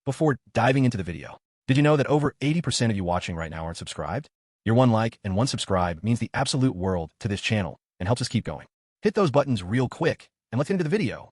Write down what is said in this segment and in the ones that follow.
Before diving into the video, did you know that over 80% of you watching right now aren't subscribed? Your one like and one subscribe means the absolute world to this channel and helps us keep going. Hit those buttons real quick, and let's get into the video.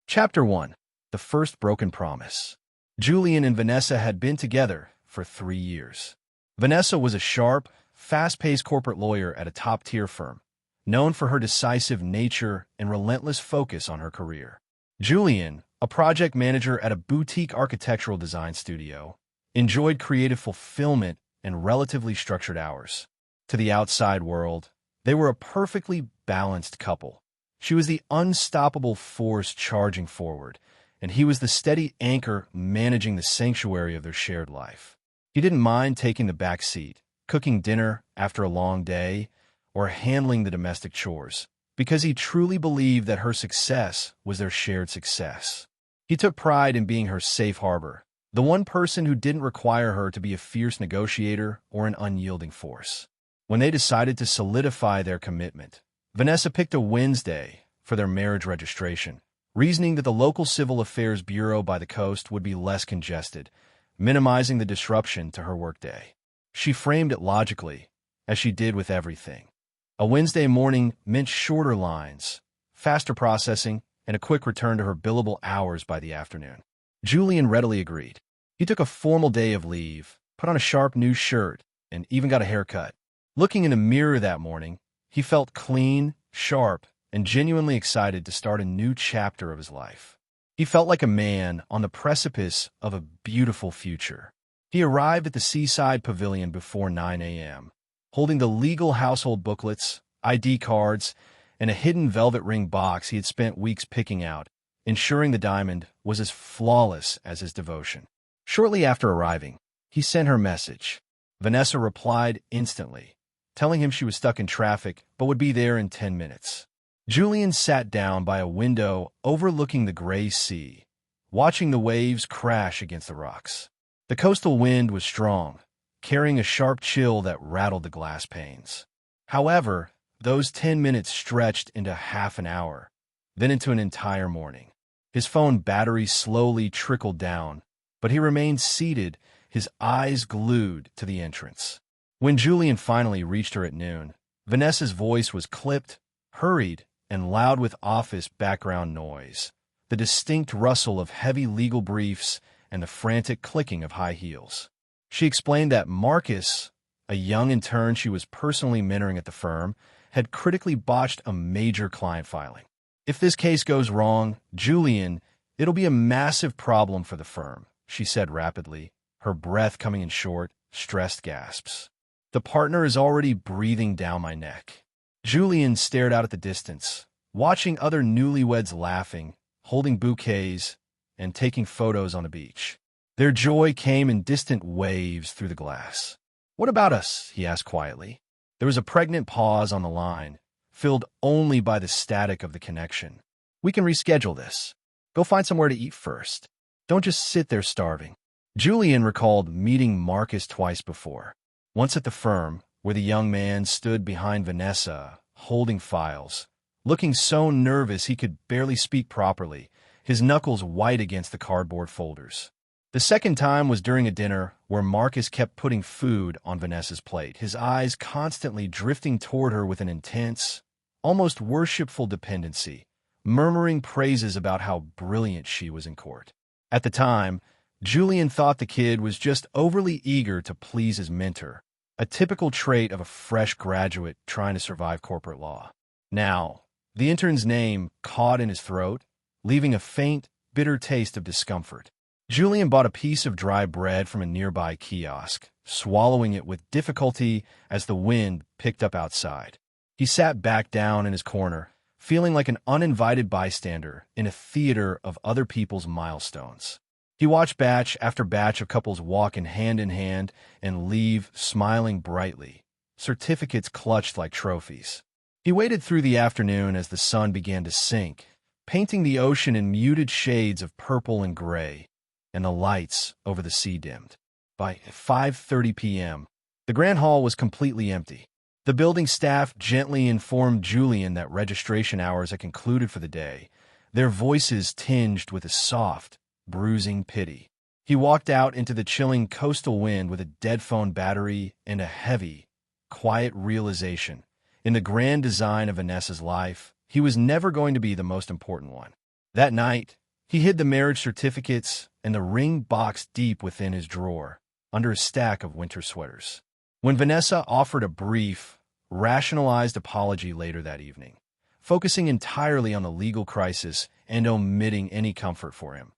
Chapter 1. The First Broken Promise. Julian and Vanessa had been together for 3 years. Vanessa was a sharp, fast-paced corporate lawyer at a top-tier firm, known for her decisive nature and relentless focus on her career. Julian, a project manager at a boutique architectural design studio, enjoyed creative fulfillment and relatively structured hours. To the outside world, they were a perfectly balanced couple. She was the unstoppable force charging forward, and he was the steady anchor managing the sanctuary of their shared life. He didn't mind taking the back seat, cooking dinner after a long day, or handling the domestic chores, because he truly believed that her success was their shared success. He took pride in being her safe harbor, the one person who didn't require her to be a fierce negotiator or an unyielding force. When they decided to solidify their commitment, Vanessa picked a Wednesday for their marriage registration, reasoning that the local civil affairs bureau by the coast would be less congested, minimizing the disruption to her workday. She framed it logically, as she did with everything. A Wednesday morning meant shorter lines, faster processing, and a quick return to her billable hours by the afternoon. Julian readily agreed. He took a formal day of leave, put on a sharp new shirt, and even got a haircut. Looking in a mirror that morning, he felt clean, sharp, and genuinely excited to start a new chapter of his life. He felt like a man on the precipice of a beautiful future. He arrived at the Seaside Pavilion before 9 a.m., holding the legal household booklets, ID cards, and a hidden velvet ring box he had spent weeks picking out, ensuring the diamond was as flawless as his devotion. Shortly after arriving, he sent her a message. Vanessa replied instantly, telling him she was stuck in traffic but would be there in 10 minutes. Julian sat down by a window overlooking the gray sea, watching the waves crash against the rocks. The coastal wind was strong, carrying a sharp chill that rattled the glass panes. However, those 10 minutes stretched into half an hour, then into an entire morning. His phone battery slowly trickled down, but he remained seated, his eyes glued to the entrance. When Julian finally reached her at noon, Vanessa's voice was clipped, hurried, and loud with office background noise, the distinct rustle of heavy legal briefs and the frantic clicking of high heels. She explained that Marcus, a young intern she was personally mentoring at the firm, had critically botched a major client filing. If this case goes wrong, Julian, it'll be a massive problem for the firm, she said rapidly, her breath coming in short, stressed gasps. The partner is already breathing down my neck. Julian stared out at the distance, watching other newlyweds laughing, holding bouquets, and taking photos on the beach. Their joy came in distant waves through the glass. "What about us?" he asked quietly. There was a pregnant pause on the line, filled only by the static of the connection. "We can reschedule this. Go find somewhere to eat first. Don't just sit there starving." Julian recalled meeting Marcus twice before. Once at the firm, where the young man stood behind Vanessa, holding files, looking so nervous he could barely speak properly, his knuckles white against the cardboard folders. The second time was during a dinner where Marcus kept putting food on Vanessa's plate, his eyes constantly drifting toward her with an intense, almost worshipful dependency, murmuring praises about how brilliant she was in court. At the time, Julian thought the kid was just overly eager to please his mentor, a typical trait of a fresh graduate trying to survive corporate law. Now, the intern's name caught in his throat, leaving a faint, bitter taste of discomfort. Julian bought a piece of dry bread from a nearby kiosk, swallowing it with difficulty as the wind picked up outside. He sat back down in his corner, feeling like an uninvited bystander in a theater of other people's milestones. He watched batch after batch of couples walk in hand and leave smiling brightly, certificates clutched like trophies. He waited through the afternoon as the sun began to sink, painting the ocean in muted shades of purple and gray, and the lights over the sea dimmed. By 5:30 p.m., the Grand Hall was completely empty. The building staff gently informed Julian that registration hours had concluded for the day, their voices tinged with a soft, bruising pity. He walked out into the chilling coastal wind with a dead phone battery and a heavy, quiet realization. In the grand design of Vanessa's life, he was never going to be the most important one. That night, he hid the marriage certificates and the ring box deep within his drawer, under a stack of winter sweaters. When Vanessa offered a brief, rationalized apology later that evening, focusing entirely on the legal crisis and omitting any comfort for him,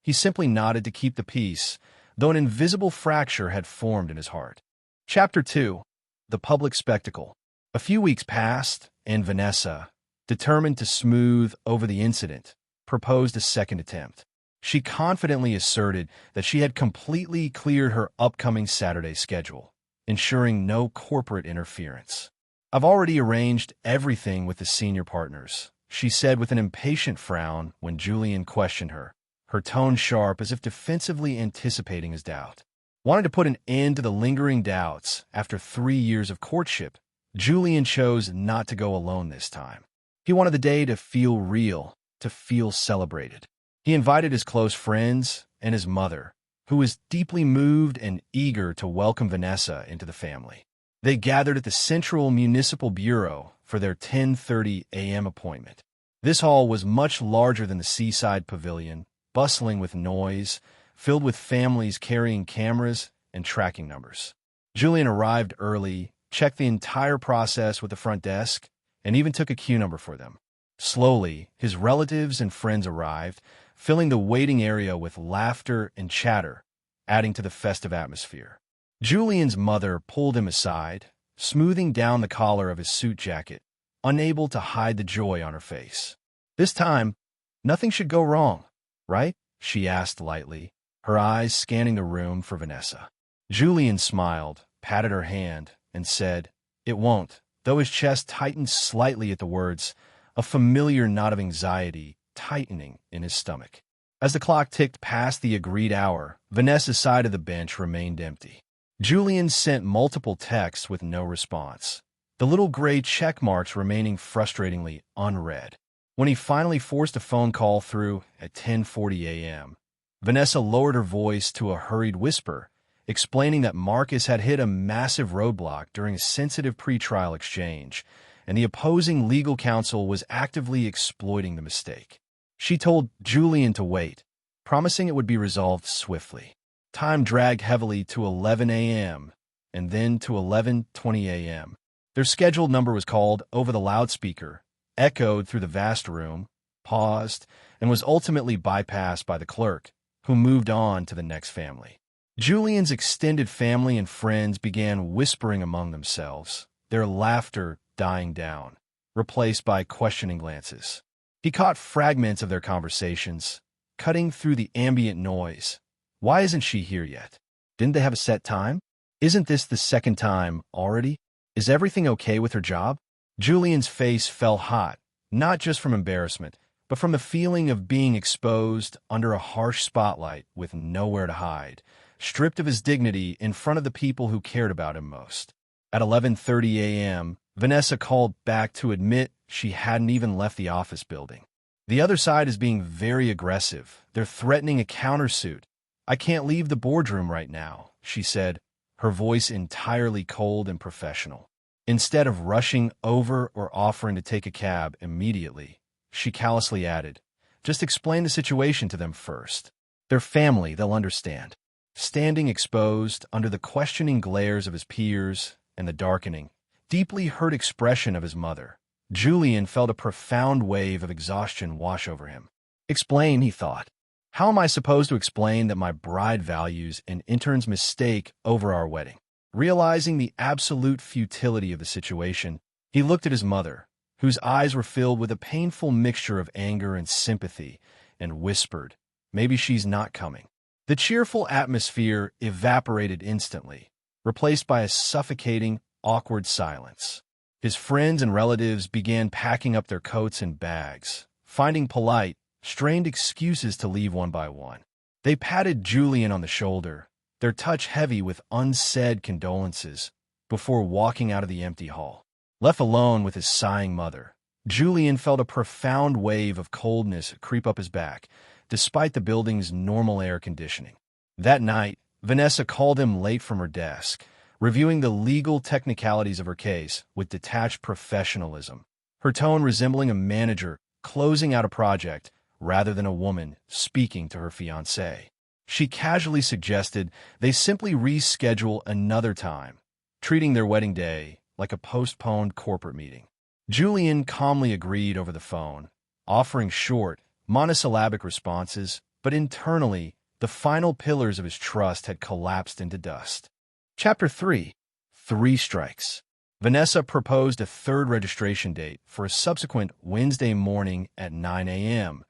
he simply nodded to keep the peace, though an invisible fracture had formed in his heart. Chapter 2. The Public Spectacle. A few weeks passed, and Vanessa, determined to smooth over the incident, proposed a second attempt. She confidently asserted that she had completely cleared her upcoming Saturday schedule, ensuring no corporate interference. "I've already arranged everything with the senior partners," she said with an impatient frown when Julian questioned her, her tone sharp as if defensively anticipating his doubt. Wanting to put an end to the lingering doubts after 3 years of courtship, Julian chose not to go alone this time. He wanted the day to feel real, to feel celebrated. He invited his close friends and his mother, who was deeply moved and eager to welcome Vanessa into the family. They gathered at the Central Municipal Bureau for their 10:30 a.m. appointment. This hall was much larger than the Seaside Pavilion, bustling with noise, filled with families carrying cameras and tracking numbers. Julian arrived early, checked the entire process with the front desk, and even took a queue number for them. Slowly, his relatives and friends arrived, filling the waiting area with laughter and chatter, adding to the festive atmosphere. Julian's mother pulled him aside, smoothing down the collar of his suit jacket, unable to hide the joy on her face. "This time, nothing should go wrong, right?" she asked lightly, her eyes scanning the room for Vanessa. Julian smiled, patted her hand, and said, "It won't," though his chest tightened slightly at the words, a familiar knot of anxiety tightening in his stomach. As the clock ticked past the agreed hour, Vanessa's side of the bench remained empty. Julian sent multiple texts with no response, the little gray check marks remaining frustratingly unread. When he finally forced a phone call through at 10:40 a.m., Vanessa lowered her voice to a hurried whisper, explaining that Marcus had hit a massive roadblock during a sensitive pretrial exchange, and the opposing legal counsel was actively exploiting the mistake. She told Julian to wait, promising it would be resolved swiftly. Time dragged heavily to 11 a.m., and then to 11:20 a.m. Their scheduled number was called over the loudspeaker, echoed through the vast room, paused, and was ultimately bypassed by the clerk, who moved on to the next family. Julian's extended family and friends began whispering among themselves, their laughter dying down, replaced by questioning glances. He caught fragments of their conversations, cutting through the ambient noise. Why isn't she here yet? Didn't they have a set time? Isn't this the second time already? Is everything okay with her job? Julian's face fell hot, not just from embarrassment, but from the feeling of being exposed under a harsh spotlight with nowhere to hide, stripped of his dignity in front of the people who cared about him most. At 11:30 a.m., Vanessa called back to admit she hadn't even left the office building. "The other side is being very aggressive. They're threatening a countersuit. I can't leave the boardroom right now," she said, her voice entirely cold and professional. Instead of rushing over or offering to take a cab immediately, she callously added, "Just explain the situation to them first. They're family, they'll understand." Standing exposed under the questioning glares of his peers and the darkening, deeply hurt expression of his mother, Julian felt a profound wave of exhaustion wash over him. Explain, he thought. How am I supposed to explain that my bride values an intern's mistake over our wedding? Realizing the absolute futility of the situation, he looked at his mother, whose eyes were filled with a painful mixture of anger and sympathy, and whispered, "Maybe she's not coming." The cheerful atmosphere evaporated instantly, replaced by a suffocating, awkward silence. His friends and relatives began packing up their coats and bags, finding polite, strained excuses to leave one by one. They patted Julian on the shoulder, their touch heavy with unsaid condolences, before walking out of the empty hall. Left alone with his sighing mother, Julian felt a profound wave of coldness creep up his back, despite the building's normal air conditioning. That night, Vanessa called him late from her desk, reviewing the legal technicalities of her case with detached professionalism, her tone resembling a manager closing out a project rather than a woman speaking to her fiancé. She casually suggested they simply reschedule another time, treating their wedding day like a postponed corporate meeting. Julian calmly agreed over the phone, offering short, monosyllabic responses, but internally, the final pillars of his trust had collapsed into dust. Chapter 3. 3 Strikes. Vanessa proposed a third registration date for a subsequent Wednesday morning at 9 a.m.,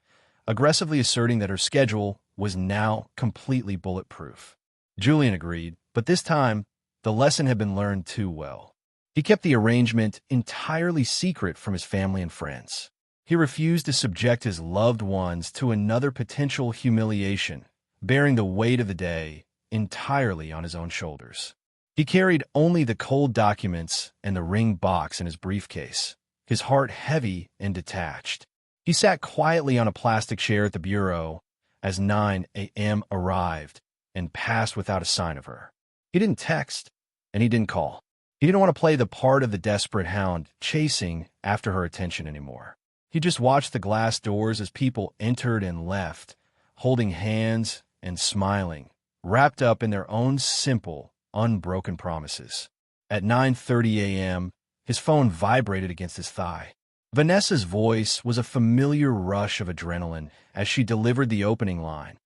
aggressively asserting that her schedule was now completely bulletproof. Julian agreed, but this time, the lesson had been learned too well. He kept the arrangement entirely secret from his family and friends. He refused to subject his loved ones to another potential humiliation, bearing the weight of the day entirely on his own shoulders. He carried only the cold documents and the ring box in his briefcase, his heart heavy and detached. He sat quietly on a plastic chair at the bureau as 9 a.m. arrived and passed without a sign of her. He didn't text, and he didn't call. He didn't want to play the part of the desperate hound chasing after her attention anymore. He just watched the glass doors as people entered and left, holding hands and smiling, wrapped up in their own simple, unbroken promises. At 9:30 a.m., his phone vibrated against his thigh. Vanessa's voice was a familiar rush of adrenaline as she delivered the opening line.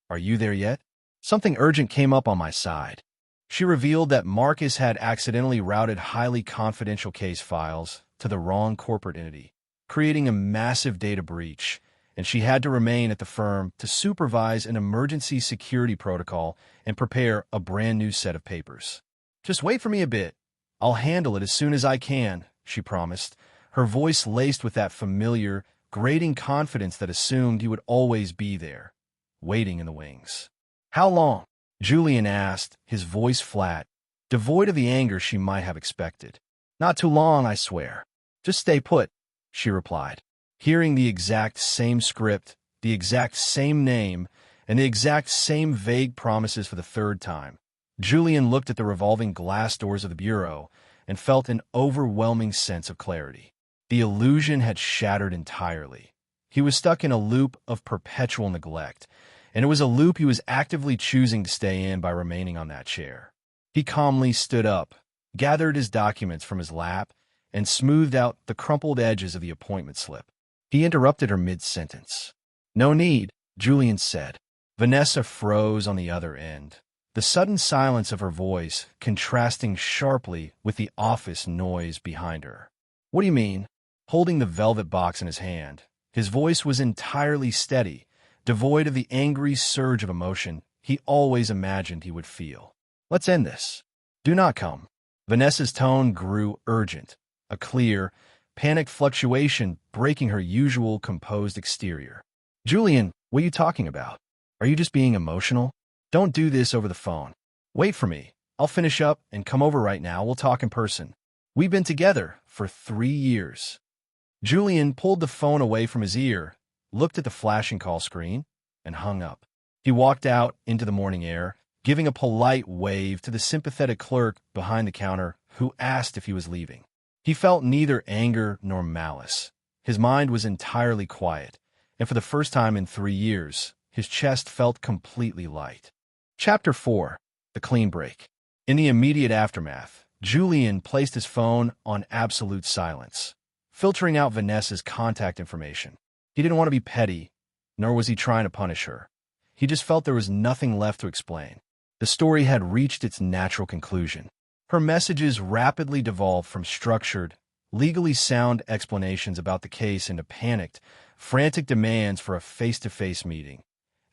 "Are you there yet? Something urgent came up on my side." She revealed that Marcus had accidentally routed highly confidential case files to the wrong corporate entity, creating a massive data breach, and she had to remain at the firm to supervise an emergency security protocol and prepare a brand new set of papers. "Just wait for me a bit. I'll handle it as soon as I can," she promised, her voice laced with that familiar, grating confidence that assumed he would always be there, waiting in the wings. "How long?" Julian asked, his voice flat, devoid of the anger she might have expected. "Not too long, I swear. Just stay put," she replied, hearing the exact same script, the exact same name, and the exact same vague promises for the third time. Julian looked at the revolving glass doors of the bureau and felt an overwhelming sense of clarity. The illusion had shattered entirely. He was stuck in a loop of perpetual neglect, and it was a loop he was actively choosing to stay in by remaining on that chair. He calmly stood up, gathered his documents from his lap, and smoothed out the crumpled edges of the appointment slip. He interrupted her mid-sentence. "No need," Julian said. Vanessa froze on the other end, the sudden silence of her voice contrasting sharply with the office noise behind her. "What do you mean?" Holding the velvet box in his hand, his voice was entirely steady, devoid of the angry surge of emotion he always imagined he would feel. "Let's end this. Do not come." Vanessa's tone grew urgent, a clear, panicked fluctuation breaking her usual composed exterior. "Julian, what are you talking about? Are you just being emotional? Don't do this over the phone. Wait for me. I'll finish up and come over right now. We'll talk in person. We've been together for 3 years. Julian pulled the phone away from his ear, looked at the flashing call screen, and hung up. He walked out into the morning air, giving a polite wave to the sympathetic clerk behind the counter who asked if he was leaving. He felt neither anger nor malice. His mind was entirely quiet, and for the first time in 3 years, his chest felt completely light. Chapter 4. The Clean Break. In the immediate aftermath, Julian placed his phone on absolute silence, filtering out Vanessa's contact information. He didn't want to be petty, nor was he trying to punish her. He just felt there was nothing left to explain. The story had reached its natural conclusion. Her messages rapidly devolved from structured, legally sound explanations about the case into panicked, frantic demands for a face-to-face meeting,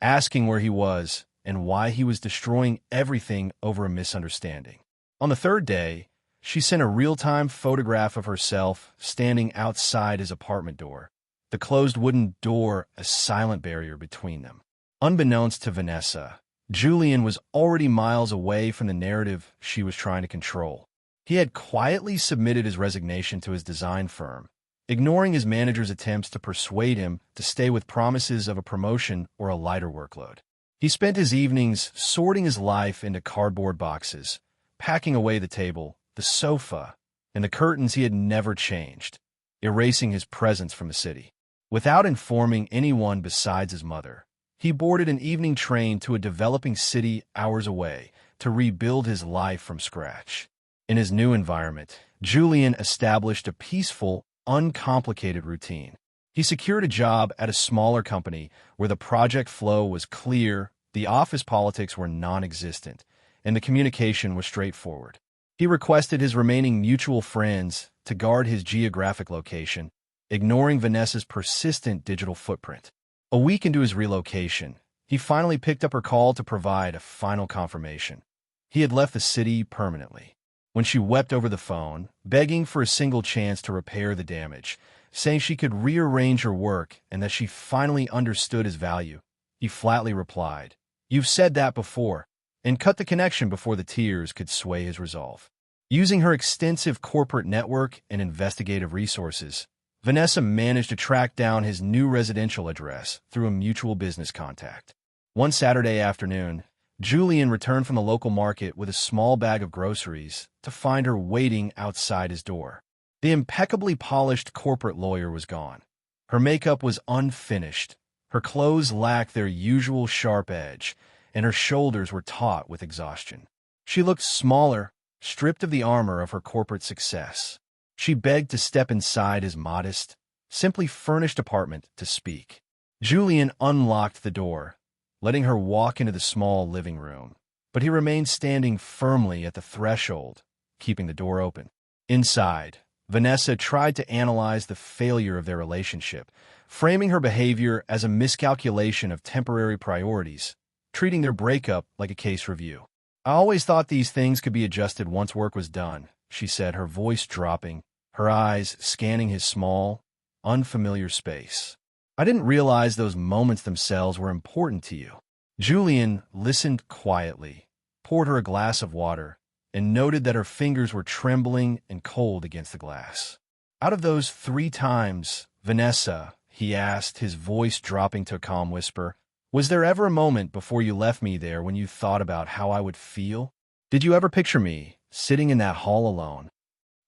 asking where he was and why he was destroying everything over a misunderstanding. On the third day, she sent a real-time photograph of herself standing outside his apartment door, the closed wooden door a silent barrier between them. Unbeknownst to Vanessa, Julian was already miles away from the narrative she was trying to control. He had quietly submitted his resignation to his design firm, ignoring his manager's attempts to persuade him to stay with promises of a promotion or a lighter workload. He spent his evenings sorting his life into cardboard boxes, packing away the table, the sofa, and the curtains he had never changed, erasing his presence from the city. Without informing anyone besides his mother, he boarded an evening train to a developing city hours away to rebuild his life from scratch. In his new environment, Julian established a peaceful, uncomplicated routine. He secured a job at a smaller company where the project flow was clear, the office politics were non-existent, and the communication was straightforward. He requested his remaining mutual friends to guard his geographic location, ignoring Vanessa's persistent digital footprint. A week into his relocation, he finally picked up her call to provide a final confirmation. He had left the city permanently. When she wept over the phone, begging for a single chance to repair the damage, saying she could rearrange her work and that she finally understood his value, he flatly replied, "You've said that before," and cut the connection before the tears could sway his resolve. Using her extensive corporate network and investigative resources, Vanessa managed to track down his new residential address through a mutual business contact. One Saturday afternoon, Julian returned from the local market with a small bag of groceries to find her waiting outside his door. The impeccably polished corporate lawyer was gone. Her makeup was unfinished, her clothes lacked their usual sharp edge, and her shoulders were taut with exhaustion. She looked smaller, stripped of the armor of her corporate success. She begged to step inside his modest, simply furnished apartment to speak. Julian unlocked the door, letting her walk into the small living room, but he remained standing firmly at the threshold, keeping the door open. Inside, Vanessa tried to analyze the failure of their relationship, framing her behavior as a miscalculation of temporary priorities, treating their breakup like a case review. "I always thought these things could be adjusted once work was done," she said, her voice dropping, her eyes scanning his small, unfamiliar space. "I didn't realize those moments themselves were important to you." Julian listened quietly, poured her a glass of water, and noted that her fingers were trembling and cold against the glass. "Out of those 3 times, Vanessa," he asked, his voice dropping to a calm whisper, "was there ever a moment before you left me there when you thought about how I would feel? Did you ever picture me sitting in that hall alone?"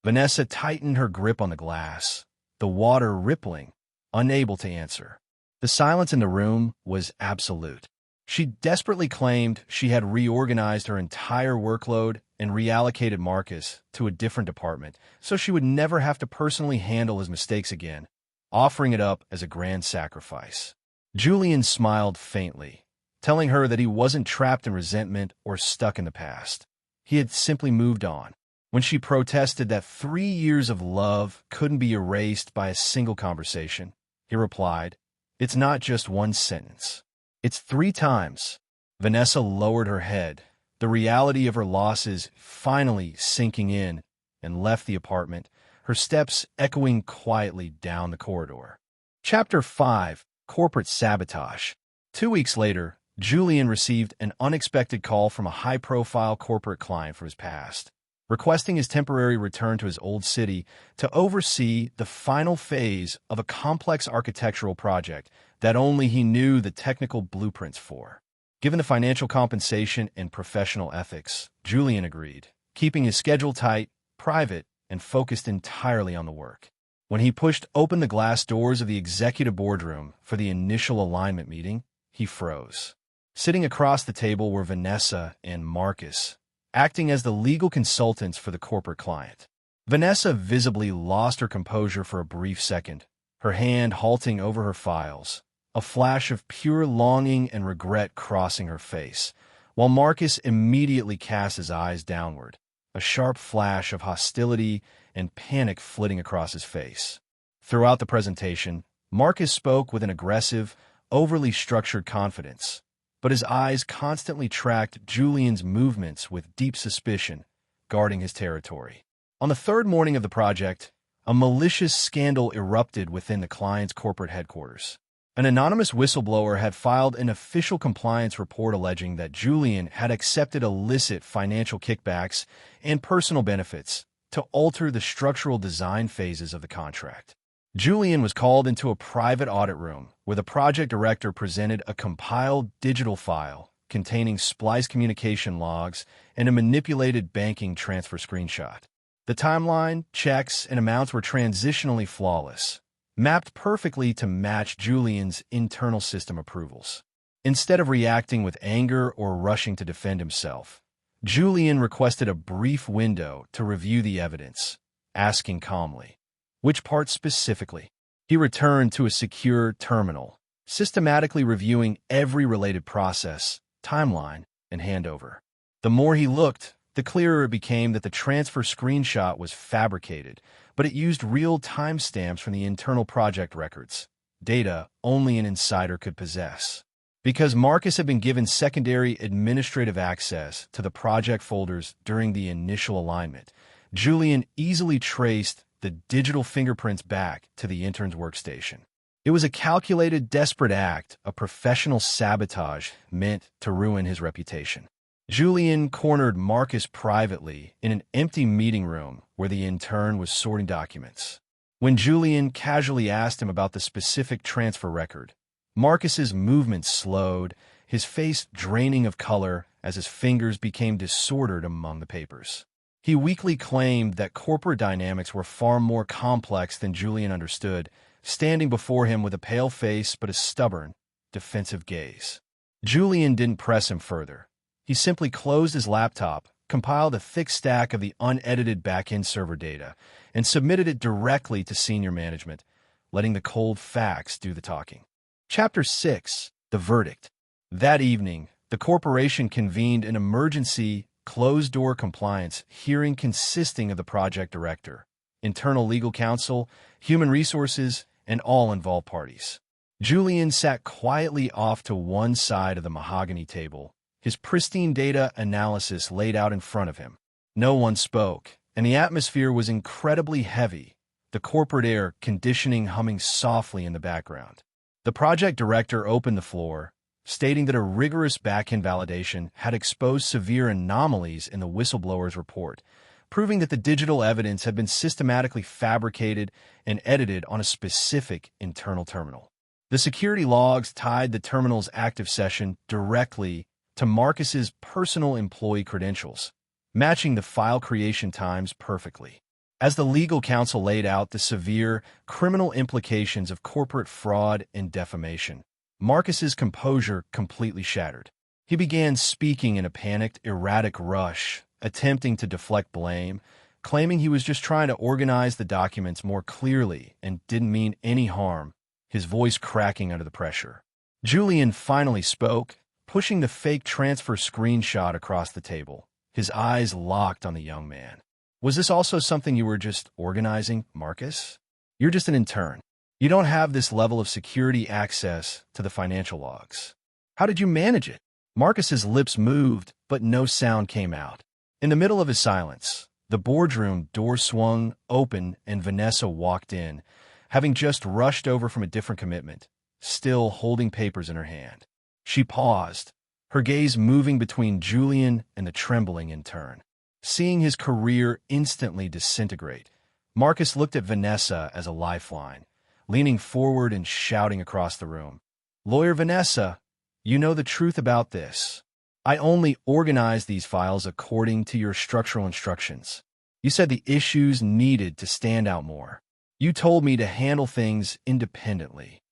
Vanessa tightened her grip on the glass, the water rippling, unable to answer. The silence in the room was absolute. She desperately claimed she had reorganized her entire workload and reallocated Marcus to a different department so she would never have to personally handle his mistakes again, offering it up as a grand sacrifice. Julian smiled faintly, telling her that he wasn't trapped in resentment or stuck in the past. He had simply moved on. When she protested that 3 years of love couldn't be erased by a single conversation, he replied, "It's not just one sentence. It's 3 times." Vanessa lowered her head, the reality of her losses finally sinking in, and left the apartment, her steps echoing quietly down the corridor. Chapter 5: Corporate Sabotage. 2 weeks later, Julian received an unexpected call from a high-profile corporate client from his past, requesting his temporary return to his old city to oversee the final phase of a complex architectural project that only he knew the technical blueprints for. Given the financial compensation and professional ethics, Julian agreed, keeping his schedule tight, private, and focused entirely on the work. When he pushed open the glass doors of the executive boardroom for the initial alignment meeting, he froze. Sitting across the table were Vanessa and Marcus, acting as the legal consultants for the corporate client. Vanessa visibly lost her composure for a brief second, her hand halting over her files, a flash of pure longing and regret crossing her face, while Marcus immediately cast his eyes downward, a sharp flash of hostility and panic flitting across his face. Throughout the presentation, Marcus spoke with an aggressive, overly structured confidence, but his eyes constantly tracked Julian's movements with deep suspicion, guarding his territory. On the 3rd morning of the project, a malicious scandal erupted within the client's corporate headquarters. An anonymous whistleblower had filed an official compliance report alleging that Julian had accepted illicit financial kickbacks and personal benefits to alter the structural design phases of the contract. Julian was called into a private audit room where the project director presented a compiled digital file containing spliced communication logs and a manipulated banking transfer screenshot. The timeline, checks, and amounts were transitionally flawless, mapped perfectly to match Julian's internal system approvals. Instead of reacting with anger or rushing to defend himself, Julian requested a brief window to review the evidence, asking calmly, "Which part specifically?" He returned to a secure terminal, systematically reviewing every related process, timeline, and handover. The more he looked, the clearer it became that the transfer screenshot was fabricated, but it used real timestamps from the internal project records, data only an insider could possess. Because Marcus had been given secondary administrative access to the project folders during the initial alignment, Julian easily traced the digital fingerprints back to the intern's workstation. It was a calculated, desperate act, a professional sabotage meant to ruin his reputation. Julian cornered Marcus privately in an empty meeting room where the intern was sorting documents. When Julian casually asked him about the specific transfer record, Marcus's movements slowed, his face draining of color as his fingers became disordered among the papers. He weakly claimed that corporate dynamics were far more complex than Julian understood, standing before him with a pale face but a stubborn, defensive gaze. Julian didn't press him further. He simply closed his laptop, compiled a thick stack of the unedited back-end server data, and submitted it directly to senior management, letting the cold facts do the talking. Chapter 6. The Verdict. That evening, the corporation convened an emergency, closed-door compliance hearing consisting of the project director, internal legal counsel, human resources, and all involved parties. Julian sat quietly off to one side of the mahogany table, his pristine data analysis laid out in front of him. No one spoke, and the atmosphere was incredibly heavy, the corporate air conditioning humming softly in the background. The project director opened the floor, stating that a rigorous back-end validation had exposed severe anomalies in the whistleblower's report, proving that the digital evidence had been systematically fabricated and edited on a specific internal terminal. The security logs tied the terminal's active session directly to Marcus's personal employee credentials, matching the file creation times perfectly. As the legal counsel laid out the severe criminal implications of corporate fraud and defamation, Marcus's composure completely shattered. He began speaking in a panicked, erratic rush, attempting to deflect blame, claiming he was just trying to organize the documents more clearly and didn't mean any harm, his voice cracking under the pressure. Julian finally spoke, pushing the fake transfer screenshot across the table, his eyes locked on the young man. "Was this also something you were just organizing, Marcus? You're just an intern. You don't have this level of security access to the financial logs. How did you manage it?" Marcus's lips moved, but no sound came out. In the middle of his silence, the boardroom door swung open and Vanessa walked in, having just rushed over from a different commitment, still holding papers in her hand. She paused, her gaze moving between Julian and the trembling intern. Seeing his career instantly disintegrate, Marcus looked at Vanessa as a lifeline, leaning forward and shouting across the room, "Lawyer Vanessa, you know the truth about this. I only organized these files according to your structural instructions. You said the issues needed to stand out more. You told me to handle things independently."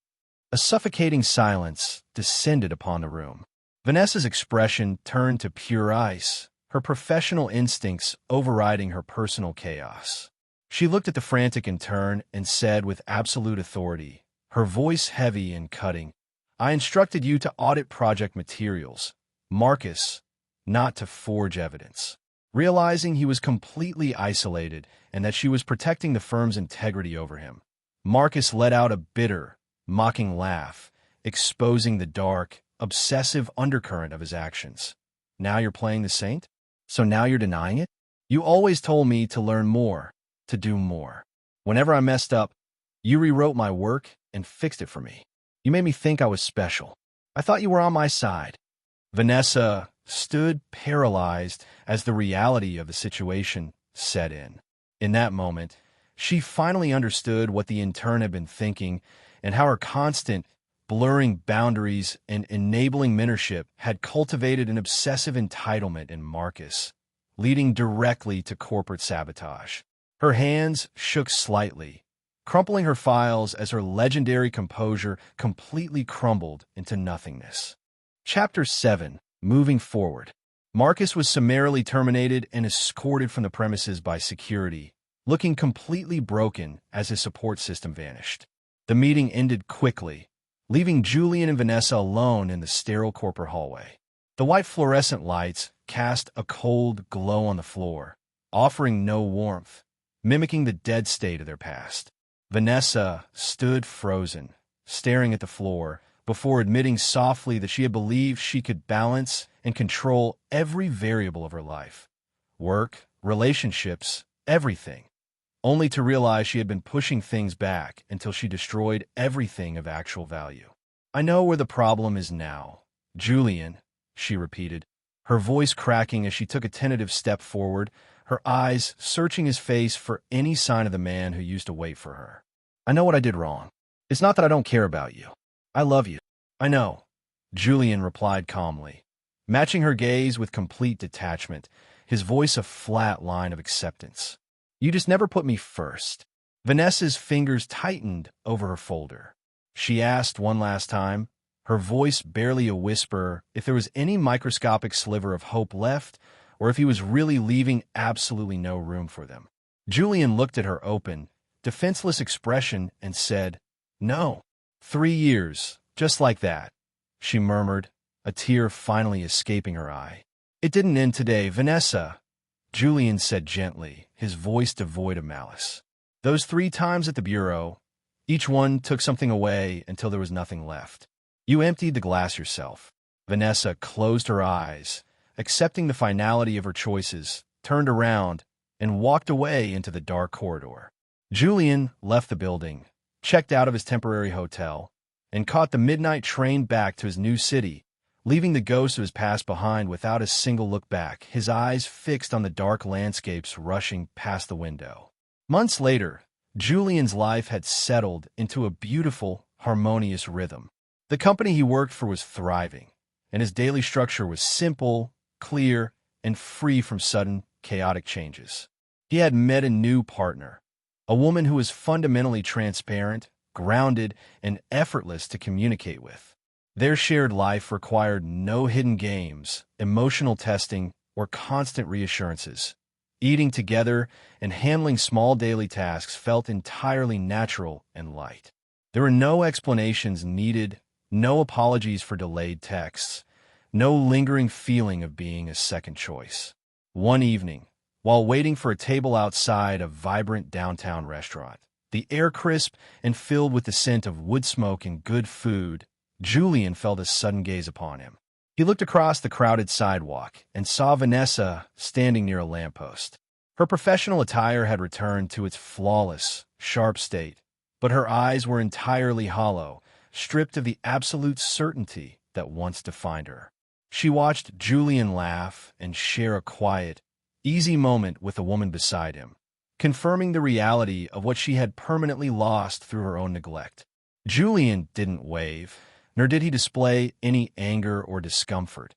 A suffocating silence descended upon the room. Vanessa's expression turned to pure ice, her professional instincts overriding her personal chaos. She looked at the frantic intern and said with absolute authority, her voice heavy and cutting, "I instructed you to audit project materials, Marcus, not to forge evidence." Realizing he was completely isolated and that she was protecting the firm's integrity over him, Marcus let out a bitter, mocking laugh, exposing the dark, obsessive undercurrent of his actions. "Now you're playing the saint? So now you're denying it? You always told me to learn more, to do more. Whenever I messed up, you rewrote my work and fixed it for me. You made me think I was special. I thought you were on my side." Vanessa stood paralyzed as the reality of the situation set in. In that moment, She finally understood what the intern had been thinking and how her constant blurring boundaries and enabling mentorship had cultivated an obsessive entitlement in Marcus, leading directly to corporate sabotage. Her hands shook slightly, crumpling her files as her legendary composure completely crumbled into nothingness. Chapter 7. Moving forward. Marcus was summarily terminated and escorted from the premises by security, looking completely broken as his support system vanished. The meeting ended quickly, leaving Julian and Vanessa alone in the sterile corporate hallway. The white fluorescent lights cast a cold glow on the floor, offering no warmth, mimicking the dead state of their past. Vanessa stood frozen, staring at the floor, before admitting softly that she had believed she could balance and control every variable of her life. Work, relationships, everything. Only to realize she had been pushing things back until she destroyed everything of actual value. "I know where the problem is now, Julian," she repeated, her voice cracking as she took a tentative step forward, her eyes searching his face for any sign of the man who used to wait for her. "I know what I did wrong. It's not that I don't care about you. I love you." "I know," Julian replied calmly, matching her gaze with complete detachment, his voice a flat line of acceptance. "You just never put me first." Vanessa's fingers tightened over her folder. She asked one last time, her voice barely a whisper, if there was any microscopic sliver of hope left, or if he was really leaving absolutely no room for them. Julian looked at her open, defenseless expression and said, "No." 3 years, just like that, she murmured, a tear finally escaping her eye. "It didn't end today, Vanessa," Julian said gently, his voice devoid of malice. "Those 3 times at the bureau, each one took something away until there was nothing left. You emptied the glass yourself." Vanessa closed her eyes, accepting the finality of her choices, turned around, and walked away into the dark corridor. Julian left the building, checked out of his temporary hotel, and caught the midnight train back to his new city, leaving the ghosts of his past behind without a single look back, his eyes fixed on the dark landscapes rushing past the window. Months later, Julian's life had settled into a beautiful, harmonious rhythm. The company he worked for was thriving, and his daily structure was simple, clear, and free from sudden, chaotic changes. He had met a new partner, a woman who was fundamentally transparent, grounded, and effortless to communicate with. Their shared life required no hidden games, emotional testing, or constant reassurances. Eating together and handling small daily tasks felt entirely natural and light. There were no explanations needed, no apologies for delayed texts, no lingering feeling of being a second choice. One evening, while waiting for a table outside a vibrant downtown restaurant, the air crisp and filled with the scent of wood smoke and good food, Julian felt a sudden gaze upon him. He looked across the crowded sidewalk and saw Vanessa standing near a lamppost. Her professional attire had returned to its flawless, sharp state, but her eyes were entirely hollow, stripped of the absolute certainty that once defined her. She watched Julian laugh and share a quiet, easy moment with the woman beside him, confirming the reality of what she had permanently lost through her own neglect. Julian didn't wave, nor did he display any anger or discomfort.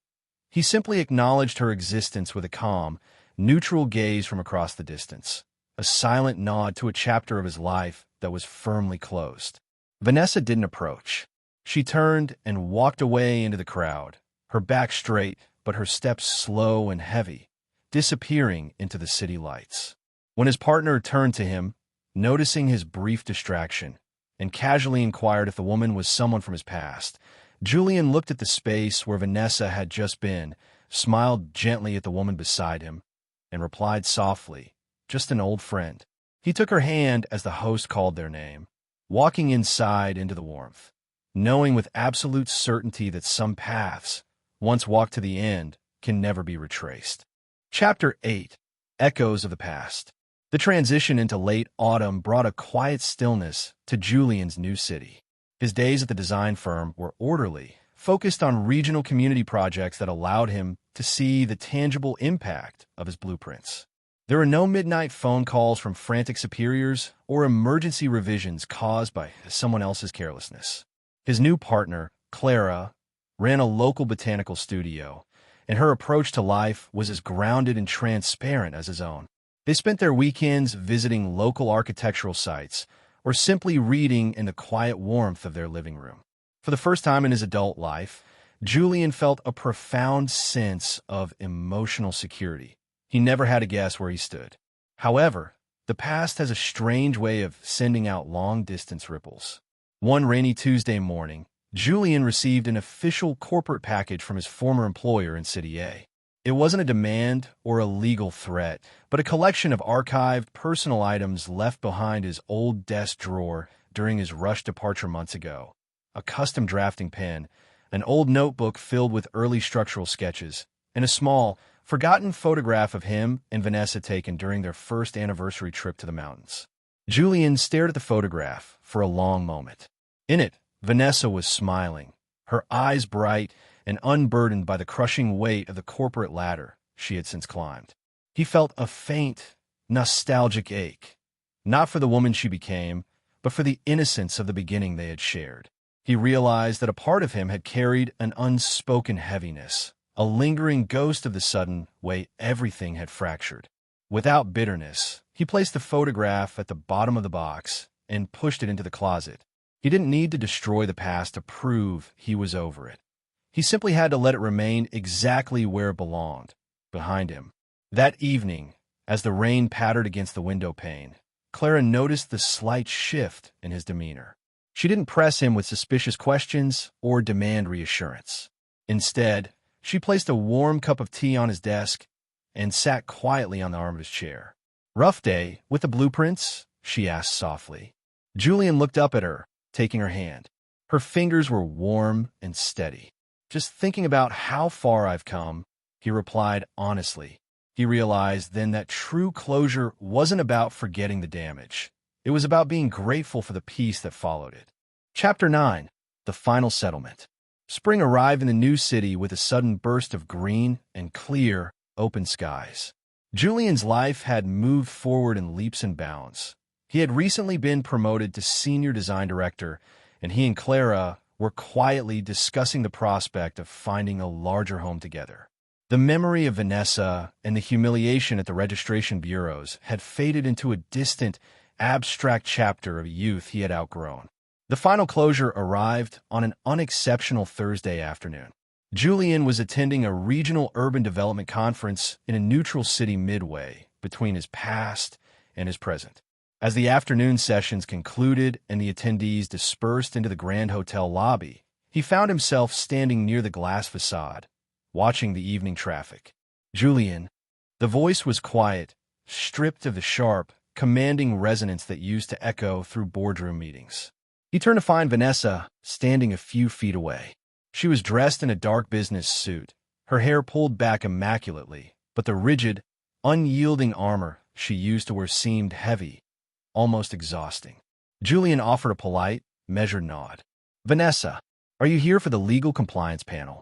He simply acknowledged her existence with a calm, neutral gaze from across the distance, a silent nod to a chapter of his life that was firmly closed. Vanessa didn't approach. She turned and walked away into the crowd, her back straight, but her steps slow and heavy, disappearing into the city lights. When his partner turned to him, noticing his brief distraction, and casually inquired if the woman was someone from his past, Julian looked at the space where Vanessa had just been, smiled gently at the woman beside him, and replied softly, "Just an old friend." He took her hand as the host called their name, walking inside into the warmth, knowing with absolute certainty that some paths, once walked to the end, can never be retraced. Chapter 8. Echoes of the Past. The transition into late autumn brought a quiet stillness to Julian's new city. His days at the design firm were orderly, focused on regional community projects that allowed him to see the tangible impact of his blueprints. There were no midnight phone calls from frantic superiors or emergency revisions caused by someone else's carelessness. His new partner, Clara, ran a local botanical studio, and her approach to life was as grounded and transparent as his own. They spent their weekends visiting local architectural sites or simply reading in the quiet warmth of their living room. For the first time in his adult life, Julian felt a profound sense of emotional security. He never had to guess where he stood. However, the past has a strange way of sending out long-distance ripples. One rainy Tuesday morning, Julian received an official corporate package from his former employer in City A. It wasn't a demand or a legal threat, but a collection of archived personal items left behind his old desk drawer during his rushed departure months ago. A custom drafting pen, an old notebook filled with early structural sketches, and a small, forgotten photograph of him and Vanessa taken during their first anniversary trip to the mountains. Julian stared at the photograph for a long moment. In it, Vanessa was smiling, her eyes bright and unburdened by the crushing weight of the corporate ladder she had since climbed. He felt a faint, nostalgic ache, not for the woman she became, but for the innocence of the beginning they had shared. He realized that a part of him had carried an unspoken heaviness, a lingering ghost of the sudden way everything had fractured. Without bitterness, he placed the photograph at the bottom of the box and pushed it into the closet. He didn't need to destroy the past to prove he was over it. He simply had to let it remain exactly where it belonged, behind him. That evening, as the rain pattered against the window pane, Clara noticed the slight shift in his demeanor. She didn't press him with suspicious questions or demand reassurance. Instead, she placed a warm cup of tea on his desk and sat quietly on the arm of his chair. "Rough day with the blueprints?" she asked softly. Julian looked up at her, taking her hand. Her fingers were warm and steady. "Just thinking about how far I've come," he replied honestly. He realized then that true closure wasn't about forgetting the damage. It was about being grateful for the peace that followed it. Chapter 9. The Final Settlement. Spring arrived in the new city with a sudden burst of green and clear, open skies. Julian's life had moved forward in leaps and bounds. He had recently been promoted to senior design director, and he and Clara were quietly discussing the prospect of finding a larger home together. The memory of Vanessa and the humiliation at the registration bureaus had faded into a distant, abstract chapter of youth he had outgrown. The final closure arrived on an unexceptional Thursday afternoon. Julian was attending a regional urban development conference in a neutral city midway between his past and his present. As the afternoon sessions concluded and the attendees dispersed into the Grand Hotel lobby, he found himself standing near the glass facade, watching the evening traffic. "Julian." The voice was quiet, stripped of the sharp, commanding resonance that used to echo through boardroom meetings. He turned to find Vanessa standing a few feet away. She was dressed in a dark business suit, her hair pulled back immaculately, but the rigid, unyielding armor she used to wear seemed heavy, almost exhausting. Julian offered a polite, measured nod. "Vanessa, are you here for the legal compliance panel?"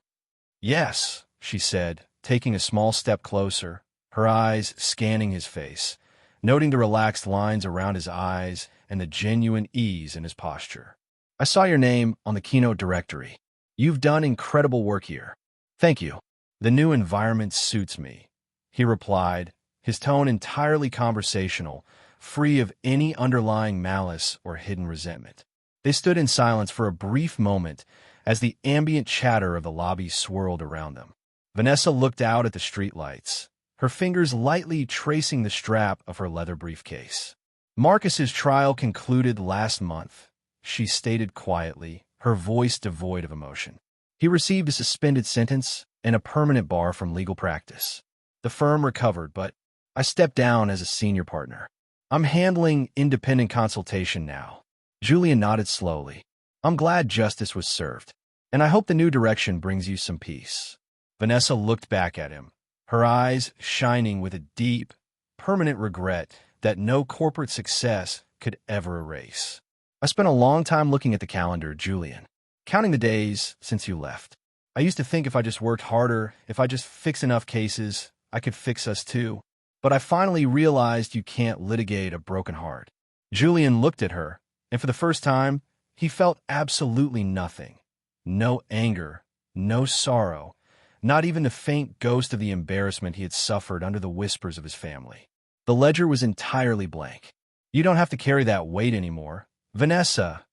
"Yes," she said, taking a small step closer, her eyes scanning his face, noting the relaxed lines around his eyes and the genuine ease in his posture. "I saw your name on the keynote directory. You've done incredible work here." "Thank you. The new environment suits me," he replied, his tone entirely conversational, free of any underlying malice or hidden resentment. They stood in silence for a brief moment as the ambient chatter of the lobby swirled around them. Vanessa looked out at the streetlights, her fingers lightly tracing the strap of her leather briefcase. "Marcus's trial concluded last month," she stated quietly, her voice devoid of emotion. "He received a suspended sentence and a permanent bar from legal practice. The firm recovered, but I stepped down as a senior partner. I'm handling independent consultation now." Julian nodded slowly. "I'm glad justice was served, and I hope the new direction brings you some peace." Vanessa looked back at him, her eyes shining with a deep, permanent regret that no corporate success could ever erase. "I spent a long time looking at the calendar, Julian, counting the days since you left. I used to think if I just worked harder, if I just fixed enough cases, I could fix us too. but I finally realized you can't litigate a broken heart." Julian looked at her, and for the first time, he felt absolutely nothing. No anger, no sorrow, not even the faint ghost of the embarrassment he had suffered under the whispers of his family. The ledger was entirely blank. "You don't have to carry that weight anymore, Vanessa,"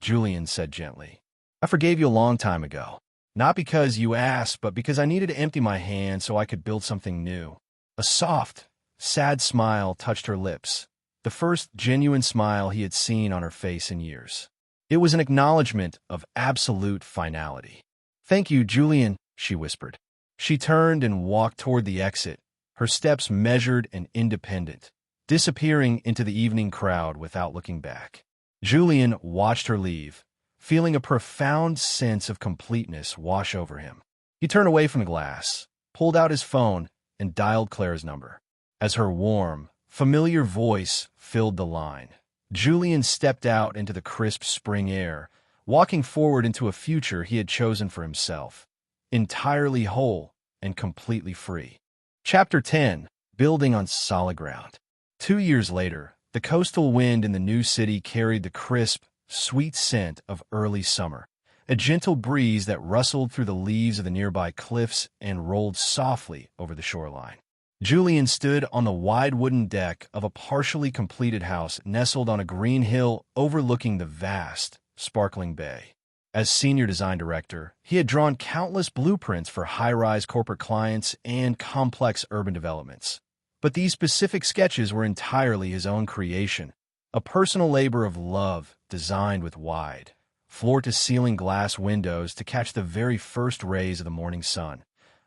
Julian said gently. "I forgave you a long time ago. Not because you asked, but because I needed to empty my hand so I could build something new." A soft, sad smile touched her lips, the first genuine smile he had seen on her face in years. It was an acknowledgement of absolute finality. "Thank you, Julian," she whispered. She turned and walked toward the exit, her steps measured and independent, disappearing into the evening crowd without looking back. Julian watched her leave, feeling a profound sense of completeness wash over him. He turned away from the glass, pulled out his phone, and dialed Clara's number. As her warm, familiar voice filled the line, Julian stepped out into the crisp spring air, walking forward into a future he had chosen for himself, entirely whole and completely free. Chapter 10. Building on Solid Ground. 2 years later, the coastal wind in the new city carried the crisp, sweet scent of early summer, a gentle breeze that rustled through the leaves of the nearby cliffs and rolled softly over the shoreline. Julian stood on the wide wooden deck of a partially completed house nestled on a green hill overlooking the vast, sparkling bay. As senior design director, he had drawn countless blueprints for high-rise corporate clients and complex urban developments. But these specific sketches were entirely his own creation, a personal labor of love designed with wide, floor-to-ceiling glass windows to catch the very first rays of the morning sun,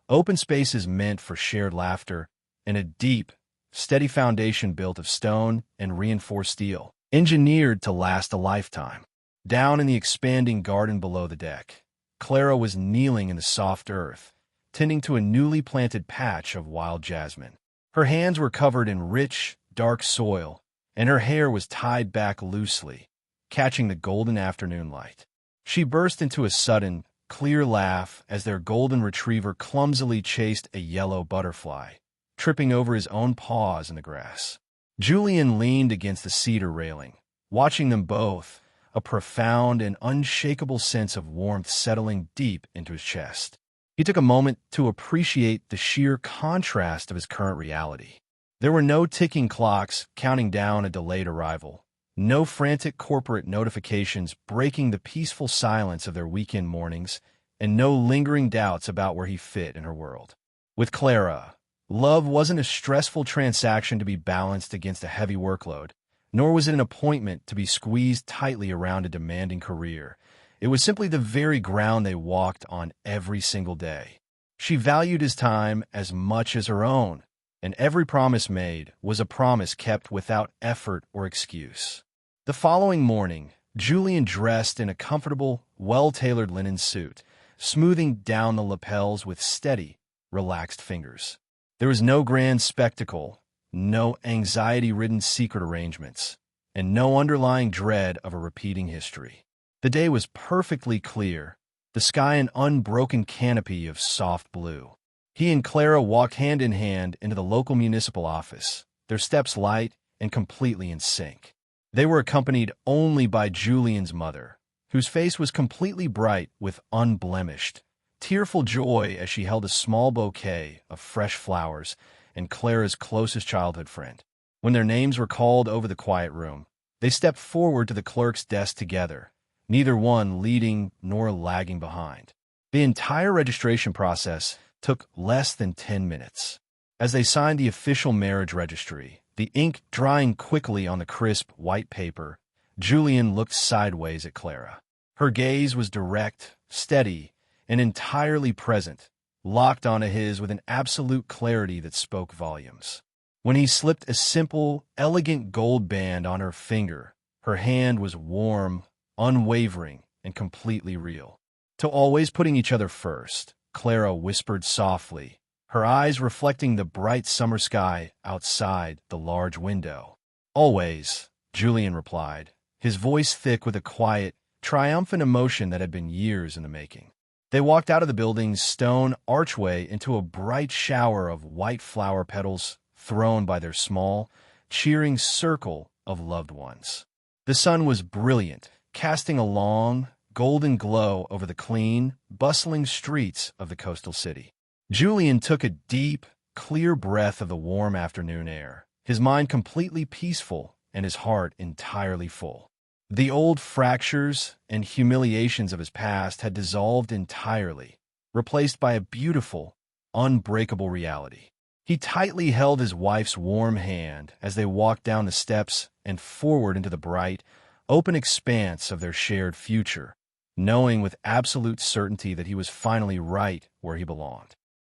open spaces meant for shared laughter, and a deep, steady foundation built of stone and reinforced steel, engineered to last a lifetime. Down in the expanding garden below the deck, Clara was kneeling in the soft earth, tending to a newly planted patch of wild jasmine. Her hands were covered in rich, dark soil, and her hair was tied back loosely, catching the golden afternoon light. She burst into a sudden, clear laugh as their golden retriever clumsily chased a yellow butterfly, tripping over his own paws in the grass. Julian leaned against the cedar railing, watching them both, a profound and unshakable sense of warmth settling deep into his chest. He took a moment to appreciate the sheer contrast of his current reality. There were no ticking clocks counting down a delayed arrival, no frantic corporate notifications breaking the peaceful silence of their weekend mornings, and no lingering doubts about where he fit in her world. With Clara, love wasn't a stressful transaction to be balanced against a heavy workload, nor was it an appointment to be squeezed tightly around a demanding career. It was simply the very ground they walked on every single day. She valued his time as much as her own, and every promise made was a promise kept without effort or excuse. The following morning, Julian dressed in a comfortable, well-tailored linen suit, smoothing down the lapels with steady, relaxed fingers. There was no grand spectacle, no anxiety-ridden secret arrangements, and no underlying dread of a repeating history. The day was perfectly clear, the sky an unbroken canopy of soft blue. He and Clara walked hand in hand into the local municipal office, their steps light and completely in sync. They were accompanied only by Julian's mother, whose face was completely bright with unblemished, tearful joy as she held a small bouquet of fresh flowers and Clara's closest childhood friend. When their names were called over the quiet room, they stepped forward to the clerk's desk together, neither one leading nor lagging behind. The entire registration process took less than 10 minutes. As they signed the official marriage registry, the ink drying quickly on the crisp white paper, Julian looked sideways at Clara. Her gaze was direct, steady, and entirely present, locked onto his with an absolute clarity that spoke volumes. When he slipped a simple, elegant gold band on her finger, her hand was warm, unwavering, and completely real. To always putting each other first, Clara whispered softly, her eyes reflecting the bright summer sky outside the large window. "Always," Julian replied, his voice thick with a quiet, triumphant emotion that had been years in the making. They walked out of the building's stone archway into a bright shower of white flower petals thrown by their small, cheering circle of loved ones. The sun was brilliant, casting a long, golden glow over the clean, bustling streets of the coastal city. Julian took a deep, clear breath of the warm afternoon air, his mind completely peaceful and his heart entirely full. The old fractures and humiliations of his past had dissolved entirely, replaced by a beautiful, unbreakable reality. He tightly held his wife's warm hand as they walked down the steps and forward into the bright, open expanse of their shared future, knowing with absolute certainty that he was finally right where he belonged.